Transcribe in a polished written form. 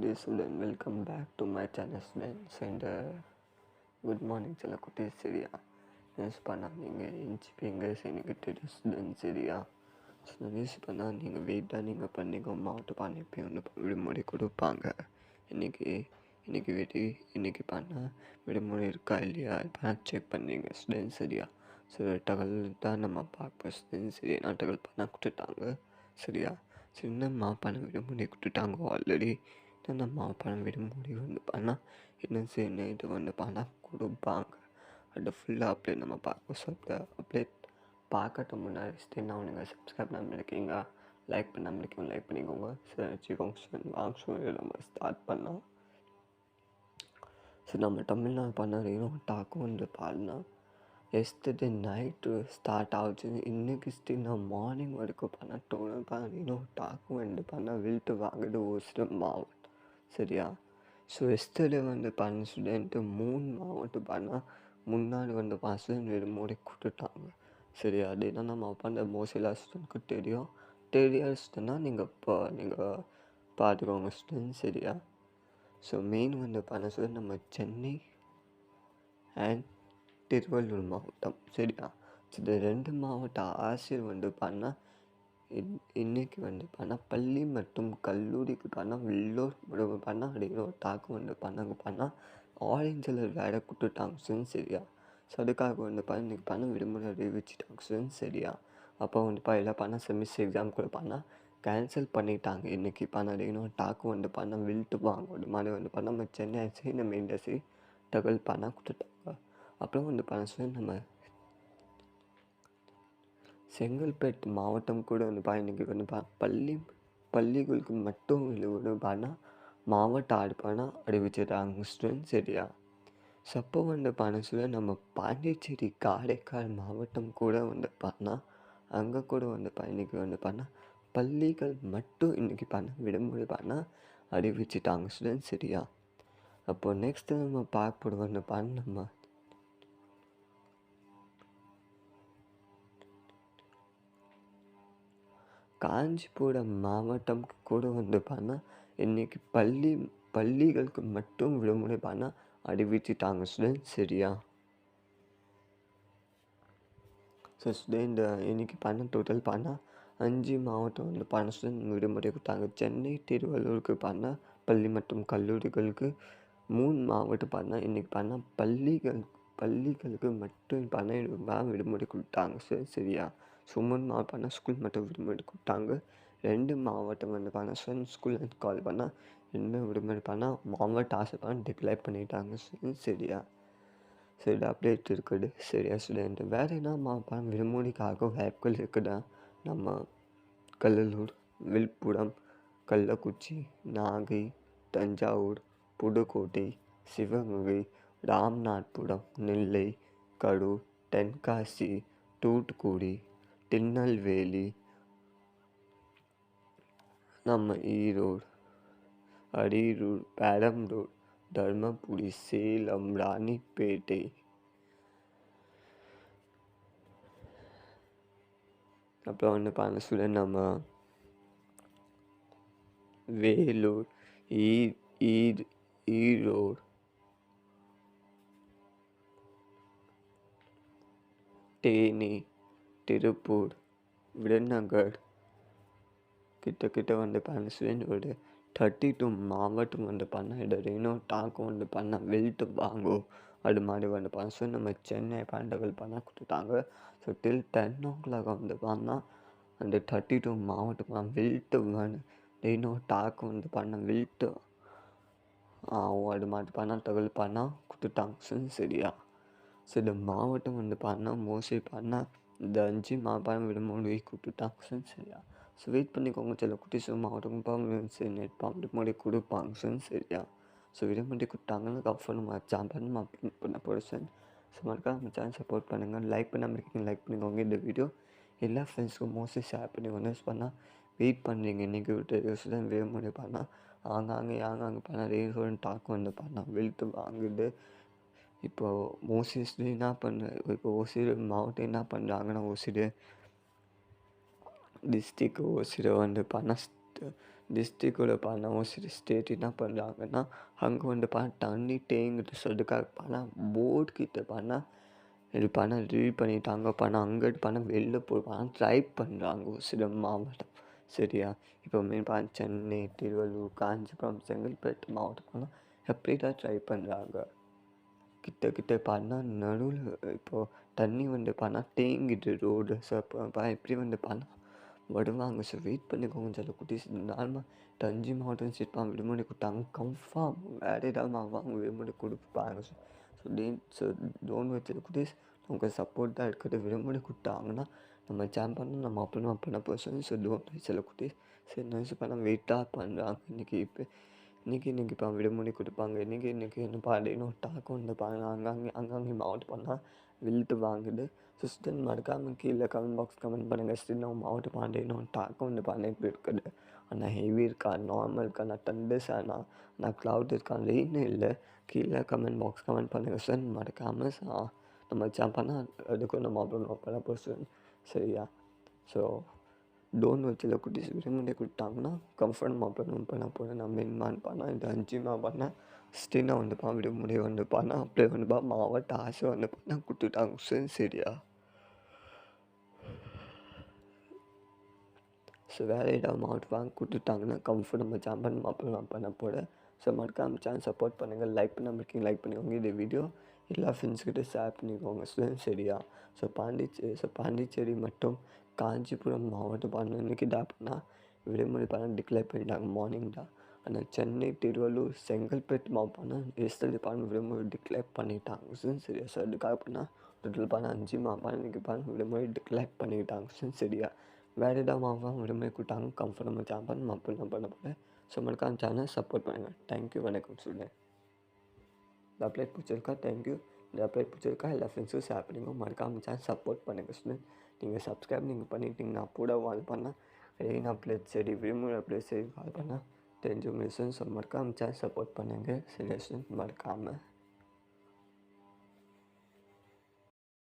dear student, welcome back to my channel students and good morning செல்லக்குட்டீஸ். சரியா news பண்ணால் நீங்கள் எஞ்சிப்பீங்க எனக்கு தெரியும் ஸ்டூடெண்ட். சரியா ஸோ நியூஸ் பண்ணால் நீங்கள் வெயிட்டாக நீங்கள் பண்ணிக்கோ மாவட்ட பண்ணிப்பி ஒன்று விடுமுறை கொடுப்பாங்க. இன்னைக்கு பண்ணால் விடுமுறை இருக்கா இல்லையா பண்ணால் செக் பண்ணிங்க ஸ்டூடெண்ட். சரியா ஸோ டகல் தான் நம்ம பார்ப்போம் ஸ்டூடெண்ட். சரியா நாட்டகள் பண்ணால் கொடுத்துட்டாங்க. சரியா சின்ன மாப்பான விடுமுறை கொடுத்துட்டாங்க ஆல்ரெடி. இந்த மாப்பான விடுமுறை வந்து பண்ணால் என்ன செய்யணும் இது வந்து பண்ணால் கொடுப்பாங்க. அது ஃபுல்லாக அப்டேட் நம்ம பார்ப்போம். ஸோ அப்டேட் பார்க்கட்டும் முன்னாடி நான் நீங்கள் சப்ஸ்கிரைப் பண்ணாமல் இருக்கீங்க, லைக் பண்ணாமல் இருக்கீங்க, லைக் பண்ணிக்கோங்க. சரி வச்சுக்கோங்க வாங்க நம்ம ஸ்டார்ட் பண்ணலாம். ஸோ நம்ம தமிழ்நாடு பண்ண டாக்கும் வந்து பாருனா எஸ்டர்டே நைட்டு ஸ்டார்ட் ஆகுச்சு. இன்றைக்கி ஸ்டில் நான் மார்னிங் வரைக்கும் பண்ணால் டோனல் பண்ணினோம் டாக்கும் வந்து பண்ணால் வில்ட்டு வாங்குது ஒரு மாவட்டம். சரியா ஸோ எஸ்டர்டே வந்து பண்ண ஸ்டூடெண்ட்டு 3 மாவட்டம் பண்ணால் முன்னாடி வந்து ஸ்டூடெண்ட் விடுமுறை கொடுத்துட்டாங்க. சரியா அது என்ன நம்ம பண்ண மோஸ்ட்லி ஸ்டூடெண்ட்க்கு தெரியாதுன்னா நீங்கள் பார்த்துக்கோங்க ஸ்டூடெண்ட். சரியா ஸோ மெயின் வந்து பண்ண ஸ்டூடெண்ட் நம்ம சென்னை அண்ட் திருவள்ளூர் மாவட்டம். சரியா இந்த 2 மாவட்ட ஆசிரியர் வந்து பண்ணால் இன்றைக்கி வந்து பண்ணால் பள்ளி மற்றும் கல்லூரிக்கு பண்ணால் உள்ளூர் பண்ணால் அப்படிங்கிற ஒரு தாக்கம் வந்து பண்ணால் ஆரஞ்சில் வேலை கொடுத்துட்டாங்க ஸ்டூடெண்ட். சரியா ஸோ அதுக்காக வந்து இன்றைக்கி பண்ண விடுமுறை அறிவிச்சிட்டாங்க ஸ்டூடெண்ட். சரியா அப்போ வந்து எல்லாம் பண்ணால் செமிஸ்டர் எக்ஸாம் கூட பண்ணால் கேன்சல் பண்ணிட்டாங்க. இன்றைக்கி அப்படிங்கிற டாக்கு வந்து பண்ணால் வில்ட்டு வாங்க ஒரு மாதிரி வந்து பண்ணால் நம்ம சென்னை ஆச்சு நம்ம இண்டஸ்ட்ரி தகவல் பண்ணால் கொடுத்துட்டாங்க. அப்புறம் வந்து ஸ்டூடெண்ட் நம்ம செங்கல்பட்டு மாவட்டம் கூட வந்து இன்றைக்கி வந்து பள்ளிகளுக்கு மட்டும் வந்து மாவட்ட ஆடுப்பானா அறிவிச்சிட்டாங்க ஸ்டூடெண்ட். சரியா ஸோ அப்போ வந்து ஸ்டூடெண்ட் நம்ம பாண்டிச்சேரி காரைக்கால் மாவட்டம் கூட வந்து அங்கே கூட வந்து இன்றைக்கி வந்து பள்ளிகள் மட்டும் இன்றைக்கி விடுமுறை அறிவிச்சிட்டாங்க ஸ்டூடெண்ட். சரியா அப்போ நெக்ஸ்ட்டு நம்ம பார்க்கப்படுவோம் வந்து நம்ம காஞ்சிபுரம் மாவட்டம் கூட வந்து இன்றைக்கி பள்ளிகளுக்கு மட்டும் விடுமுறை அறிவிச்சிட்டாங்க ஸ்டூடெண்ட். சரியா ஸோ ஸ்டூடெண்ட் இன்றைக்கி டோட்டல் 5 மாவட்டம் வந்து ஸ்டூடெண்ட் விடுமுறை கொடுத்தாங்க. சென்னை திருவள்ளூருக்கு பள்ளி மற்றும் கல்லூரிகளுக்கு 3 மாவட்டம் இன்றைக்கி பள்ளிகளுக்கு மட்டும் விடுமுறை கொடுத்தாங்க ஸ்டூடெண்ட். சரியா ஸோ 3 மாவட்டம் ஸ்கூல் மட்டும் விடுமுறை கொடுத்தாங்க. 2 மாவட்டம் வந்து ஸ்கூல் அண்ட் கால் ரெண்டுமே விடுமுறை மாவட்ட ஆசை டிக்ளேர் பண்ணிட்டாங்க ஸ்டூடெண்ட். சரியா சரி அப்டேட் இருக்குது. சரியா ஸ்டூடெண்ட் வேறு என்ன விடுமுறைக்காக வாய்ப்புகள் இருக்குதா? நம்ம கடலூர், விழுப்புரம், கள்ளக்குறிச்சி, நாகை, தஞ்சாவூர், புதுக்கோட்டை, சிவகங்கை, ராமநாதபுரம், நெல்லை, கரூர், தென்காசி, தூத்துக்குடி, திருநெல்வேலி, நம்ம ஈரோடு, அரியலூர், பெரம்பலூர், தர்மபுரி, சேலம், ராணிப்பேட்டை, அப்புறம் வந்து ஸ்டூடெண்ட் நம்ம வேலூர், ஈரோடு, தேனி, திருப்பூர், விருதுநகர் கிட்ட வந்து ஸ்டூடெண்ட் ஒரு 32 மாவட்டம் வந்து இன்னும் டாக்கும் வந்து வெல்ட்டு வாங்கும் அது மாதிரி வந்து ஸ்டூடெண்ட் நம்ம சென்னை பாண்டகள் கொடுத்துட்டாங்க. ஸோ டில் 10 o'clock வந்து அந்த 32 மாவட்டம் வெல்ட்டு இன்னும் டாக்கு வந்து வெல்ட்டு அது மாதிரி தகவல் கொடுத்துட்டாங்க. சரியா ஸோ இந்த மாவட்டம் வந்து மோஸ்ட்லி இந்த 5 மாவட்டம் விடுமுறை கொடுத்துட்டாங்க. சரியா ஸோ வெயிட் பண்ணிக்கோங்க சில குட்டி மாவட்டம் விடுமுறை கொடுப்பாங்க. சரியா ஸோ விடுமுறை கொடுத்தாங்கன்னு கஃபர் நம்ம சேனல் அப்லோட் பண்ண போகிறேன். ஸோ மறக்காம சேனல் சப்போர்ட் பண்ணுங்கள். லைக் பண்ணாமல் இருக்கீங்க லைக் பண்ணிக்கோங்க. இந்த வீடியோ எல்லா ஃப்ரெண்ட்ஸுக்கும் மோஸ்ட்லி ஷேர் பண்ணிக்கோங்க. வெயிட் பண்ணுறீங்க இன்றைக்கி விட்டு விடுமுறை ஆங்காங்கே ரீசோன் டாக் வந்து வெல்த்து வாங்குது. இப்போது மோஸ்ட்லி என்ன இப்போ ஓசிறு மாவட்டம் என்ன பண்ணுறாங்கன்னா ஓசிறு டிஸ்ட்ரிக் ஓசிறு வந்து டிஸ்ட்ரிக்டோட பார்த்தா ஒரு சில ஸ்டேட் என்ன பண்ணுறாங்கன்னா, அங்கே வந்து பார்த்தா தண்ணி தேங்குது. ஸோ அதுக்காக பார்த்தா போட் கிட்ட பார்த்தா இது பண்ண ரெடி பண்ணிட்டாங்க. அங்கிட்டு வெளில போய் ட்ரை பண்ணுறாங்க ஒரு சில மாவட்டம். சரியா? இப்போ பார்த்தா சென்னை, திருவள்ளூர், காஞ்சிபுரம், செங்கல்பட்டு மாவட்டம்லாம் எப்படிடா ட்ரை பண்ணுறாங்க. கிட்ட பார்த்தா நடுவில் இப்போது தண்ணி வந்து பார்த்தா தேங்கிட்டு ரோடு. ஸோ அப்போ எப்படி வந்து பார்த்தா வருவாங்க. ஸோ வெயிட் பண்ணிக்கோங்க செல்லக்குட்டீஸ். நார்மலாக 5 மாவட்டம் சீட்லாம் விடுமுறை கொடுத்தாங்க. கன்ஃபார்ம் வேறு ஏதாவது அவங்க விடுமுறை கொடுப்பாங்க. ஸோ டோன்ட் வெயிட் செல்லக்குட்டீஸ். நமக்கு சப்போர்ட் தான் இருக்கிறது. விடுமுறை கொடுத்தாங்கன்னா நம்ம ஜாம் பண்ண நம்ம அப்புறமா பண்ண போகிறோம். ஸோ டோன்ட் வெயிட் செல்லக்குட்டீஸ். சரி நினச்சி பண்ணால் வெயிட்டாக பண்ணுறாங்க. இன்றைக்கி இப்போ விடுமுறை கொடுப்பாங்க. இன்றைக்கி என்ன இன்னும் டாக் வந்து அங்கங்கே மாவட்டம் பண்ணால் விழுத்து வாங்குது. ஸோ ஸ்டில் மறக்காமல் கீழே கமெண்ட் பாக்ஸ் கமெண்ட் பண்ணுங்கள். ஸ்டில் நம்ம மாவட்டம் இன்னும் டாக் வந்து எப்படி இருக்குது. ஆனால் ஹெவி இருக்கா, நார்மல் இருக்கா, நான் தண்டர்ஸ் நான் க்ளவுட் இருக்கா, ரெயின் இல்லை. கீழே கமெண்ட் பாக்ஸ் கமெண்ட் பண்ணுங்கள் சார். மறக்காமல் நம்ம ஜாம் பண்ணால் அதுக்கும் நம்ம அப்புறம் பண்ண போகிறோம். சரியா? ஸோ டோன்ட் வச்சில் குட்டீஸ் விடுமுறை கொடுத்தாங்கன்னா கம்ஃபர்ட் பண்ண போகிறேன். நான் மென்மான் பண்ணால் இந்த 5 பண்ணேன். ஸ்டின்னா வந்து விடுமுறை வந்து அப்படியே வந்து மாவட்ட ஆசை வந்து கொடுத்துட்டாங்க சார். சரியா? ஸோ வேறு ஏதாவது மாவட்டம் கொடுத்துட்டாங்கன்னா கம்ஃபர்ட் நம்ம ஜாம் பண்ண போகிறேன். ஸோ மறக்காம சேனல் சப்போர்ட் பண்ணுங்கள். லைக் பண்ணாமல் இருக்கீங்க, லைக் பண்ணிக்கோங்க. இந்த வீடியோ எல்லா ஃப்ரெண்ட்ஸ்கிட்ட ஷேர் பண்ணிக்கோங்க சார். சரியா? ஸோ பாண்டிச்சேரி மற்றும் காஞ்சிபுரம் மாவட்டம் இன்றைக்கி அப்படின்னா விடுமுறை டிக்ளேர் பண்ணிட்டாங்க மார்னிங் தான். ஆனால் சென்னை, திருவள்ளூர், செங்கல்பட்டு மாவட்டம் எஸ்டர்டே விடுமுறை டிக்ளேர் பண்ணிட்டாங்க சார். சரியா? ஸோ அதுக்காக பண்ணால் டோட்டல் 5 இன்றைக்கி விடுமுறை டிக்ளேர் பண்ணிக்கிட்டாங்க சார். சரியா? வேறு ஏதாவது மாவட்டம் விடுமுறை கொடுத்தாங்க கம்ஃபர்ட் நம்ம ஜாம் பண்ண போகிறேன். ஸோ மறக்காம சேனல் சப்போர்ட் பண்ணுங்கள். தேங்க்யூ, வணக்கம் ஸ்டூடெண்ட். இந்த அப்டேட் பிடிச்சிருக்கா? தேங்க்யூ. இந்த அப்டேட் பிடிச்சிருக்கா எல்லா ஃப்ரெண்ட்ஸும் ஷேர் பண்ணிங்க. மறக்காம சேனல் சப்போர்ட் பண்ணுங்கள் ஸ்டூடெண்ட். நீங்கள் சப்ஸ்கிரைப் பண்ணிட்டீங்கன்னா கூட வால் பண்ணால் ரெயின் அப்டேட் சரி, விடுமுறை அப்டேட் சரி வால் பண்ணால் தெரிஞ்சு மிஷன். ஸோ மறக்காம சேனல் சப்போர்ட் பண்ணுங்கள். சரி ஸ்டூடெண்ட், மறக்காமல்